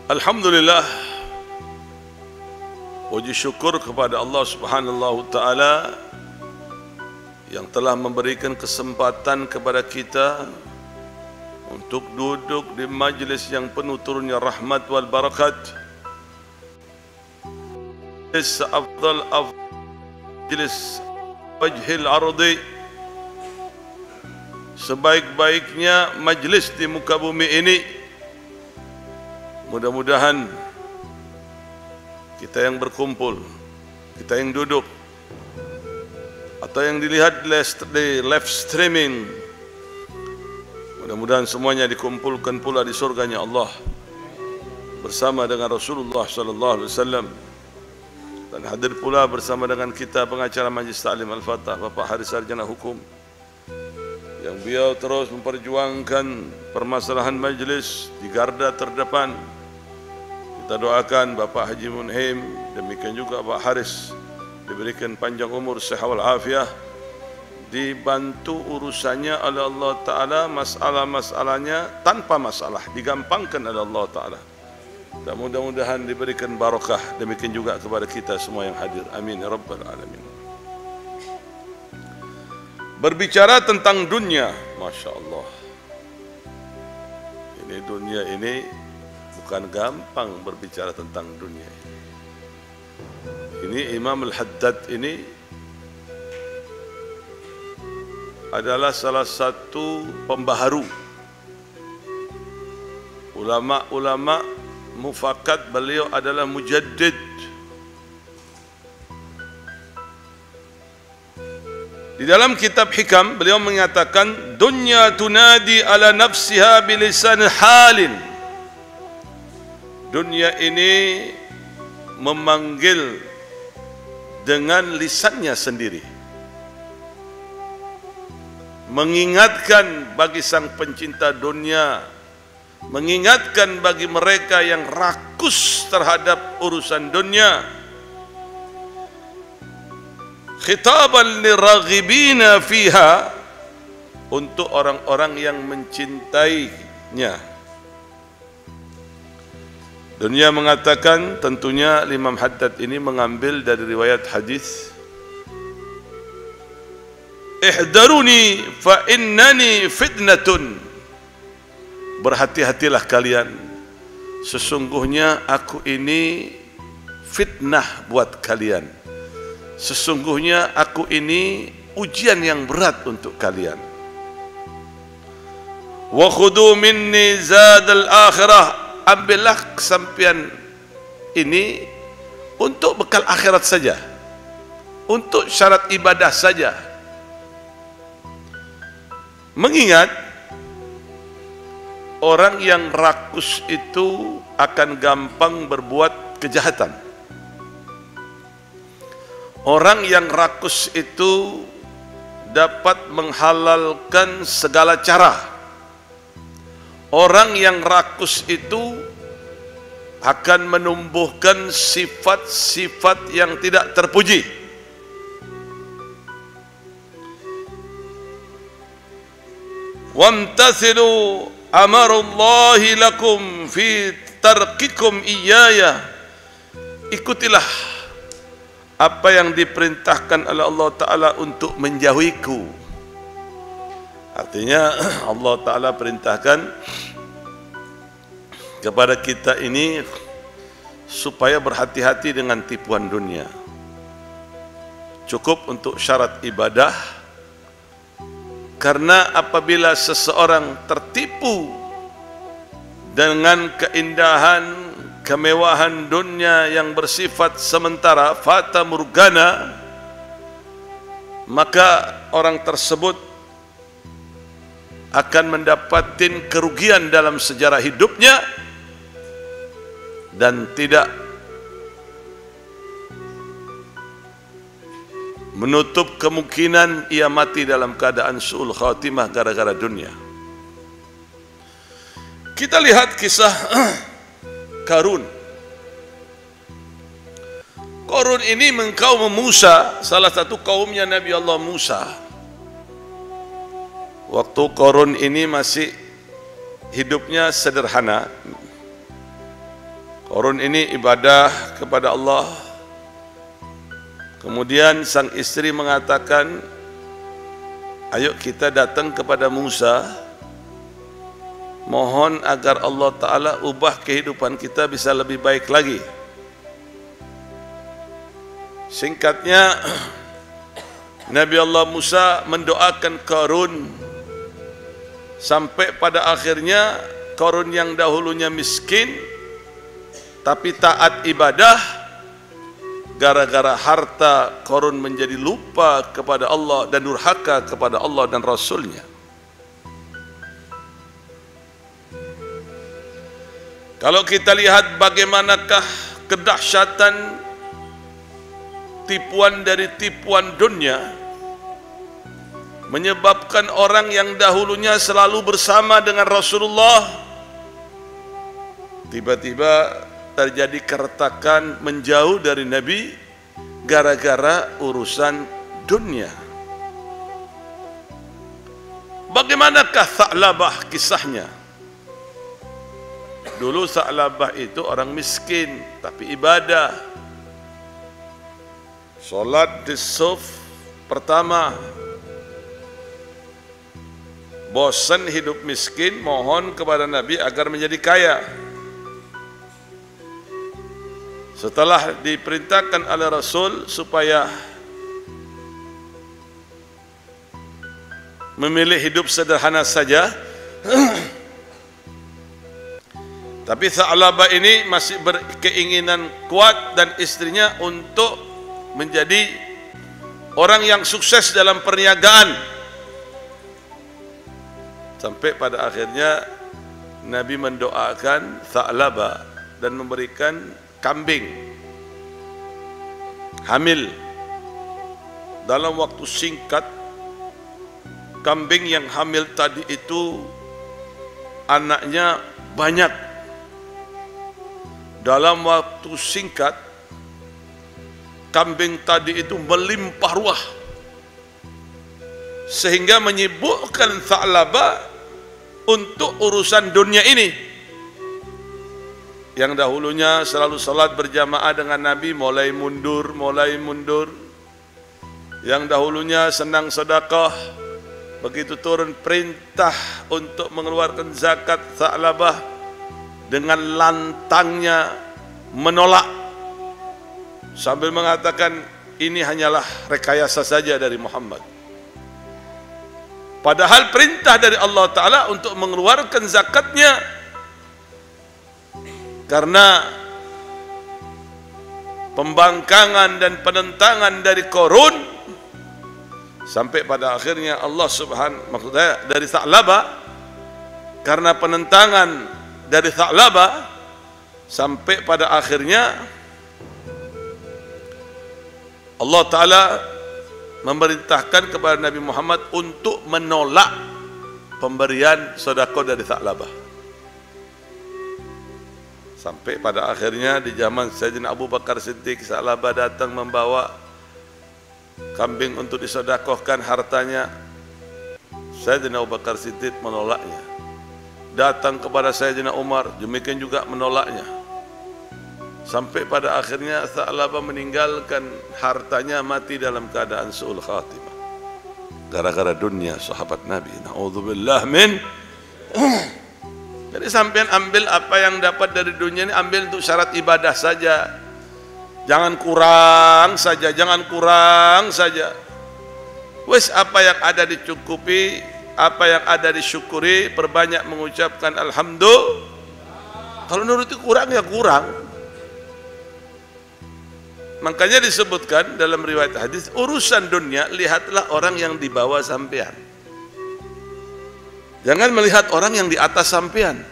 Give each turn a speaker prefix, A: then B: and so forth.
A: Alhamdulillah, puji syukur kepada Allah Subhanahu Taala yang telah memberikan kesempatan kepada kita untuk duduk di majlis yang penuh turunnya rahmat wal barakat. Afdal majlis wajhil ardi, sebaik-baiknya majlis di muka bumi ini. Mudah-mudahan kita yang berkumpul, kita yang duduk, atau yang dilihat di live streaming, mudah-mudahan semuanya dikumpulkan pula di surganya Allah bersama dengan Rasulullah sallallahu alaihi wasallam. Dan hadir pula bersama dengan kita pengacara Majlis Ta'lim Al-Fatah Bapak Haris Sarjana Hukum, yang beliau terus memperjuangkan permasalahan majlis di garda terdepan. Kita doakan Bapak Haji Munhim, demikian juga Pak Haris, diberikan panjang umur, sehat wal afiah, dibantu urusannya oleh Allah Ta'ala, masalah-masalahnya tanpa masalah digampangkan oleh Allah Ta'ala, dan mudah-mudahan diberikan barakah. Demikian juga kepada kita semua yang hadir, amin ya rabbal alamin. Berbicara tentang dunia, Masya Allah, ini dunia ini bukan gampang berbicara tentang dunia. Ini Imam Al-Haddad ini adalah salah satu pembaharu. Ulama-ulama mufakat beliau adalah mujaddid. Di dalam kitab Hikam beliau mengatakan, dunya tunadi ala nafsiha bilisan halin. Dunia ini memanggil dengan lisannya sendiri, mengingatkan bagi sang pencinta dunia, mengingatkan bagi mereka yang rakus terhadap urusan dunia. Khitaban liraghibina fiha, untuk orang-orang yang mencintainya. Dunia mengatakan, tentunya Imam Haddad ini mengambil dari riwayat hadis, ihdaruni fa innani fitnatun, berhati-hatilah kalian, sesungguhnya aku ini fitnah buat kalian, sesungguhnya aku ini ujian yang berat untuk kalian. Wa khudu minni zadal akhirah, ambillah kesampian ini untuk bekal akhirat saja, untuk syarat ibadah saja. Mengingat orang yang rakus itu akan gampang berbuat kejahatan. Orang yang rakus itu dapat menghalalkan segala cara. Orang yang rakus itu akan menumbuhkan sifat-sifat yang tidak terpuji. Wamtathilu amarullahi lakum fi tarkikum iyaya, ikutilah apa yang diperintahkan oleh Allah Ta'ala untuk menjauhiku. Artinya Allah Ta'ala perintahkan kepada kita ini supaya berhati-hati dengan tipuan dunia. Cukup untuk syarat ibadah, karena apabila seseorang tertipu dengan keindahan, kemewahan dunia yang bersifat sementara, fata morgana, maka orang tersebut akan mendapatkan kerugian dalam sejarah hidupnya, dan tidak menutup kemungkinan ia mati dalam keadaan su'ul khatimah gara-gara dunia. Kita lihat kisah Qarun. Qarun ini mengkaum Musa, salah satu kaumnya Nabi Allah Musa. Waktu Qarun ini masih hidupnya sederhana, Korun ini ibadah kepada Allah. Kemudian sang istri mengatakan, ayo kita datang kepada Musa, mohon agar Allah Ta'ala ubah kehidupan kita bisa lebih baik lagi. Singkatnya, Nabi Allah Musa mendoakan Qarun, sampai pada akhirnya Qarun yang dahulunya miskin tapi taat ibadah, gara-gara harta Qarun menjadi lupa kepada Allah dan durhaka kepada Allah dan Rasulnya. Kalau kita lihat bagaimanakah kedahsyatan tipuan dari tipuan dunia, menyebabkan orang yang dahulunya selalu bersama dengan Rasulullah tiba-tiba terjadi keretakan, menjauh dari Nabi gara-gara urusan dunia. Bagaimanakah Tha'labah kisahnya? Dulu Tha'labah itu orang miskin tapi ibadah. Salat di saf pertama, bosan hidup miskin, mohon kepada Nabi agar menjadi kaya. Setelah diperintahkan oleh Rasul supaya memilih hidup sederhana saja, tapi Tha'labah ini masih berkeinginan kuat dan istrinya untuk menjadi orang yang sukses dalam perniagaan. Sampai pada akhirnya Nabi mendoakan Tha'labah dan memberikan kambing hamil. Dalam waktu singkat, kambing yang hamil tadi itu anaknya banyak. Dalam waktu singkat, kambing tadi itu melimpah ruah, sehingga menyibukkan Tha'labah untuk urusan dunia ini. Yang dahulunya selalu salat berjamaah dengan Nabi mulai mundur. Yang dahulunya senang sedekah, begitu turun perintah untuk mengeluarkan zakat, Tha'labah dengan lantangnya menolak sambil mengatakan ini hanyalah rekayasa saja dari Muhammad. Padahal perintah dari Allah Ta'ala untuk mengeluarkan zakatnya, karena pembangkangan dan penentangan dari Qarun, sampai pada akhirnya Allah maksudnya dari Tha'labah, karena penentangan dari Tha'labah, sampai pada akhirnya Allah Ta'ala memerintahkan kepada Nabi Muhammad untuk menolak pemberian sedekah dari Tha'labah. Sampai pada akhirnya di zaman Sayyidina Abu Bakar Siddiq, Tha'labah datang membawa kambing untuk disedekahkan hartanya. Sayyidina Abu Bakar Siddiq menolaknya. Datang kepada Sayyidina Umar, demikian juga menolaknya. Sampai pada akhirnya Tha'labah meninggalkan hartanya, mati dalam keadaan su'ul khatimah gara-gara dunia sahabat Nabi. Na'udzubillah min. Jadi sampean ambil apa yang dapat dari dunia ini, ambil untuk syarat ibadah saja. Jangan kurang saja. Wes apa yang ada dicukupi, apa yang ada disyukuri, perbanyak mengucapkan alhamdulillah. Kalau nuruti kurang ya kurang. Makanya disebutkan dalam riwayat hadis, urusan dunia lihatlah orang yang di bawah sampean. Jangan melihat orang yang di atas sampean.